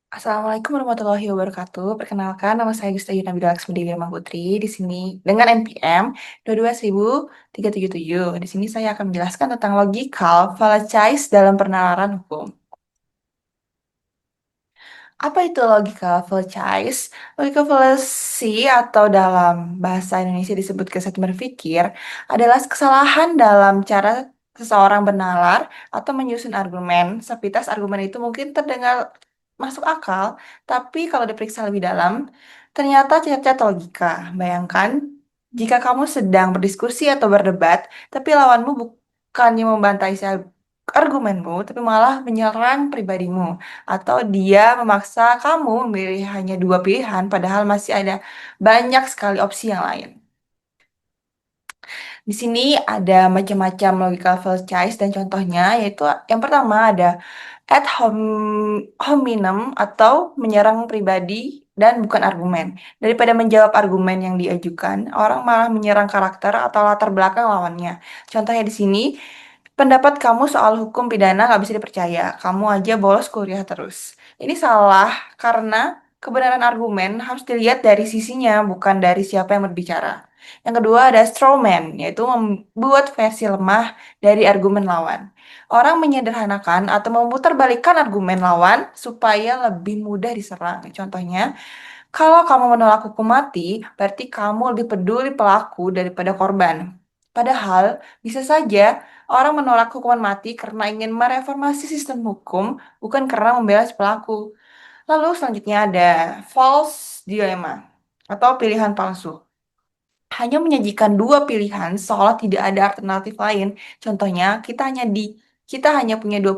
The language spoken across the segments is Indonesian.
Assalamualaikum warahmatullahi wabarakatuh. Perkenalkan, nama saya Gusta Nabila Laksmi Dewi Putri. Di sini dengan NPM 22177. Di sini saya akan menjelaskan tentang logical fallacies dalam penalaran hukum. Apa itu logical fallacies? Logical fallacy atau dalam bahasa Indonesia disebut kesatuan berpikir adalah kesalahan dalam cara seseorang bernalar atau menyusun argumen. Sepintas argumen itu mungkin terdengar masuk akal, tapi kalau diperiksa lebih dalam, ternyata cacat logika. Bayangkan jika kamu sedang berdiskusi atau berdebat, tapi lawanmu bukannya membantai argumenmu, tapi malah menyerang pribadimu atau dia memaksa kamu memilih hanya dua pilihan, padahal masih ada banyak sekali opsi yang lain. Di sini ada macam-macam logical fallacies dan contohnya yaitu yang pertama ada ad hominem atau menyerang pribadi dan bukan argumen. Daripada menjawab argumen yang diajukan, orang malah menyerang karakter atau latar belakang lawannya. Contohnya di sini, pendapat kamu soal hukum pidana nggak bisa dipercaya. Kamu aja bolos kuliah terus. Ini salah karena kebenaran argumen harus dilihat dari sisinya, bukan dari siapa yang berbicara. Yang kedua ada straw man, yaitu membuat versi lemah dari argumen lawan. Orang menyederhanakan atau memutarbalikkan argumen lawan supaya lebih mudah diserang. Contohnya, kalau kamu menolak hukum mati, berarti kamu lebih peduli pelaku daripada korban. Padahal, bisa saja orang menolak hukuman mati karena ingin mereformasi sistem hukum, bukan karena membela si pelaku. Lalu selanjutnya ada false dilemma atau pilihan palsu. Hanya menyajikan dua pilihan seolah tidak ada alternatif lain. Contohnya, kita hanya punya dua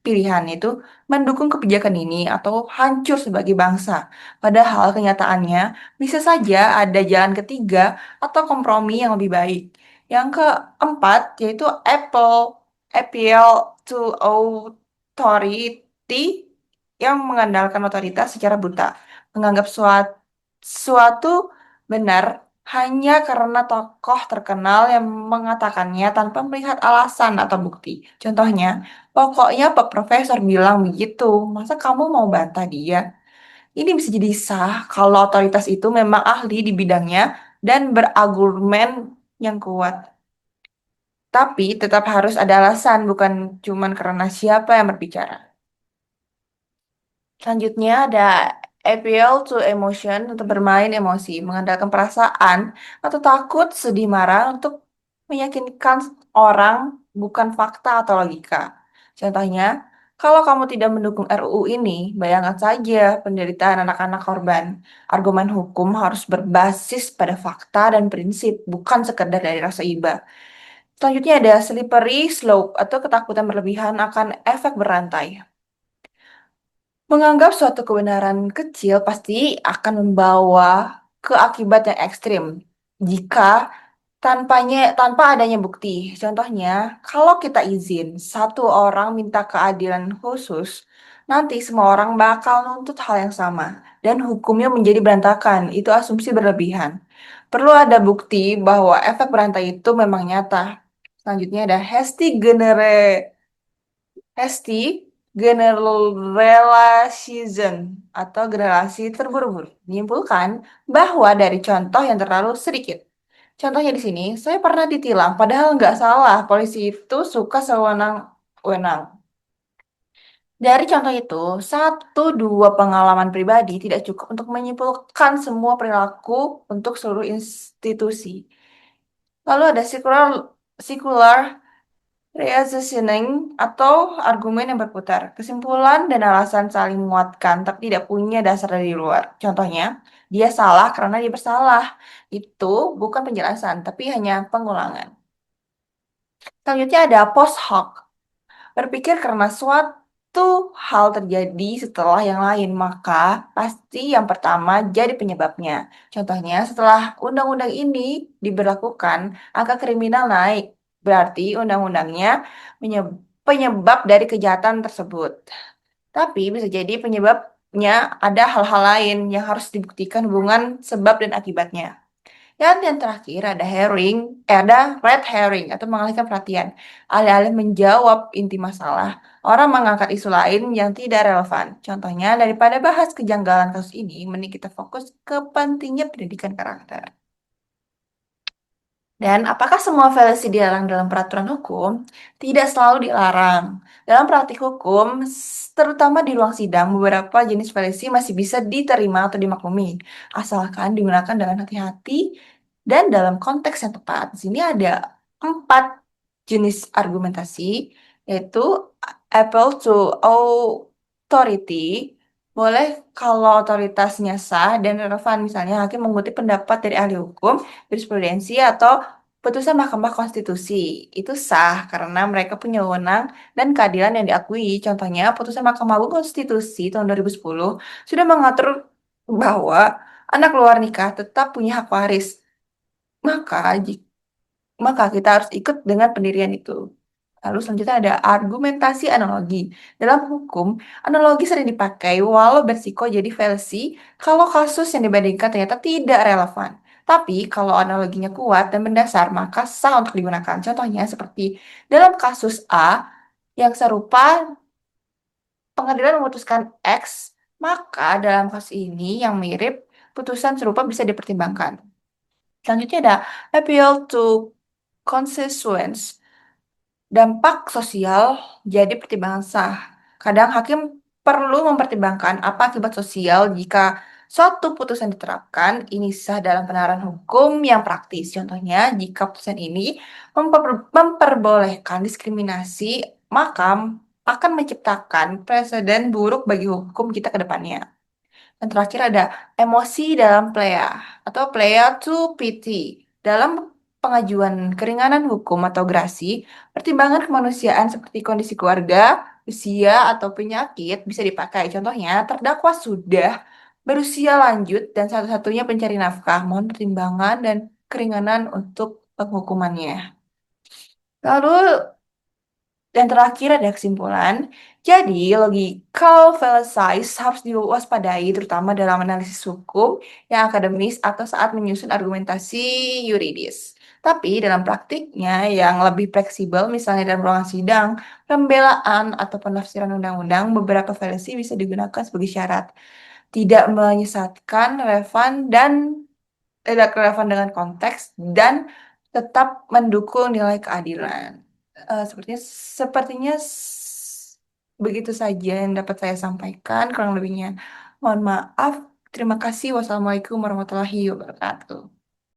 pilihan, yaitu mendukung kebijakan ini atau hancur sebagai bangsa. Padahal kenyataannya bisa saja ada jalan ketiga atau kompromi yang lebih baik. Yang keempat yaitu appeal to authority yang mengandalkan otoritas secara buta, menganggap suatu benar hanya karena tokoh terkenal yang mengatakannya tanpa melihat alasan atau bukti. Contohnya, pokoknya Pak Profesor bilang begitu, masa kamu mau bantah dia? Ini bisa jadi sah kalau otoritas itu memang ahli di bidangnya dan berargumen yang kuat. Tapi tetap harus ada alasan, bukan cuman karena siapa yang berbicara. Selanjutnya ada appeal to emotion untuk bermain emosi, mengandalkan perasaan atau takut, sedih, marah untuk meyakinkan orang bukan fakta atau logika. Contohnya, kalau kamu tidak mendukung RUU ini, bayangkan saja penderitaan anak-anak korban. Argumen hukum harus berbasis pada fakta dan prinsip, bukan sekedar dari rasa iba. Selanjutnya ada slippery slope atau ketakutan berlebihan akan efek berantai. Menganggap suatu kebenaran kecil pasti akan membawa ke akibat yang ekstrim jika tanpa adanya bukti. Contohnya, kalau kita izin satu orang minta keadilan khusus, nanti semua orang bakal nuntut hal yang sama dan hukumnya menjadi berantakan. Itu asumsi berlebihan. Perlu ada bukti bahwa efek berantai itu memang nyata. Selanjutnya ada hasty generalization atau generasi terburu-buru. Menyimpulkan bahwa dari contoh yang terlalu sedikit. Contohnya di sini, saya pernah ditilang, padahal nggak salah. Polisi itu suka sewenang-wenang. Dari contoh itu, satu dua pengalaman pribadi tidak cukup untuk menyimpulkan semua perilaku untuk seluruh institusi. Lalu ada circular reasoning atau argumen yang berputar. Kesimpulan dan alasan saling menguatkan, tapi tidak punya dasar dari luar. Contohnya, dia salah karena dia bersalah. Itu bukan penjelasan, tapi hanya pengulangan. Selanjutnya ada post hoc. Berpikir karena suatu hal terjadi setelah yang lain, maka pasti yang pertama jadi penyebabnya. Contohnya, setelah undang-undang ini diberlakukan, angka kriminal naik. Berarti undang-undangnya penyebab dari kejahatan tersebut. Tapi bisa jadi penyebabnya ada hal-hal lain yang harus dibuktikan hubungan sebab dan akibatnya. Dan yang terakhir ada red herring atau mengalihkan perhatian. Alih-alih menjawab inti masalah, orang mengangkat isu lain yang tidak relevan. Contohnya, daripada bahas kejanggalan kasus ini, mending kita fokus ke pentingnya pendidikan karakter. Dan apakah semua fallacy dilarang dalam peraturan hukum? Tidak selalu dilarang. Dalam praktik hukum, terutama di ruang sidang, beberapa jenis fallacy masih bisa diterima atau dimaklumi, asalkan digunakan dengan hati-hati dan dalam konteks yang tepat. Di sini ada 4 jenis argumentasi, yaitu appeal to authority. Boleh kalau otoritasnya sah dan relevan, misalnya hakim mengutip pendapat dari ahli hukum, jurisprudensi, atau putusan Mahkamah Konstitusi. Itu sah karena mereka punya wewenang dan keadilan yang diakui. Contohnya, putusan Mahkamah Agung Konstitusi tahun 2010 sudah mengatur bahwa anak luar nikah tetap punya hak waris. Maka, maka kita harus ikut dengan pendirian itu. Lalu selanjutnya ada argumentasi analogi. Dalam hukum, analogi sering dipakai walau bersiko jadi fallacy kalau kasus yang dibandingkan ternyata tidak relevan. Tapi kalau analoginya kuat dan mendasar, maka sah untuk digunakan. Contohnya seperti dalam kasus A yang serupa, pengadilan memutuskan X, maka dalam kasus ini yang mirip, putusan serupa bisa dipertimbangkan. Selanjutnya ada appeal to consequence. Dampak sosial jadi pertimbangan sah. Kadang hakim perlu mempertimbangkan apa akibat sosial jika suatu putusan diterapkan. Ini sah dalam penerapan hukum yang praktis. Contohnya, jika putusan ini memperbolehkan diskriminasi, maka akan menciptakan presiden buruk bagi hukum kita ke depannya. Dan terakhir ada emosi dalam plea atau plea to pity. Dalam pengajuan keringanan hukum atau grasi, pertimbangan kemanusiaan seperti kondisi keluarga, usia, atau penyakit bisa dipakai. Contohnya, terdakwa sudah berusia lanjut dan satu-satunya pencari nafkah. Mohon pertimbangan dan keringanan untuk penghukumannya. Lalu dan terakhir ada kesimpulan. Jadi, logical fallacies harus diwaspadai terutama dalam analisis hukum yang akademis atau saat menyusun argumentasi yuridis. Tapi dalam praktiknya yang lebih fleksibel, misalnya dalam ruang sidang, pembelaan, atau penafsiran undang-undang, beberapa fallacy bisa digunakan sebagai syarat. Tidak menyesatkan, tidak relevan dengan konteks, dan tetap mendukung nilai keadilan. Sepertinya sepertinya begitu saja yang dapat saya sampaikan, kurang lebihnya. Mohon maaf. Terima kasih. Wassalamualaikum warahmatullahi wabarakatuh.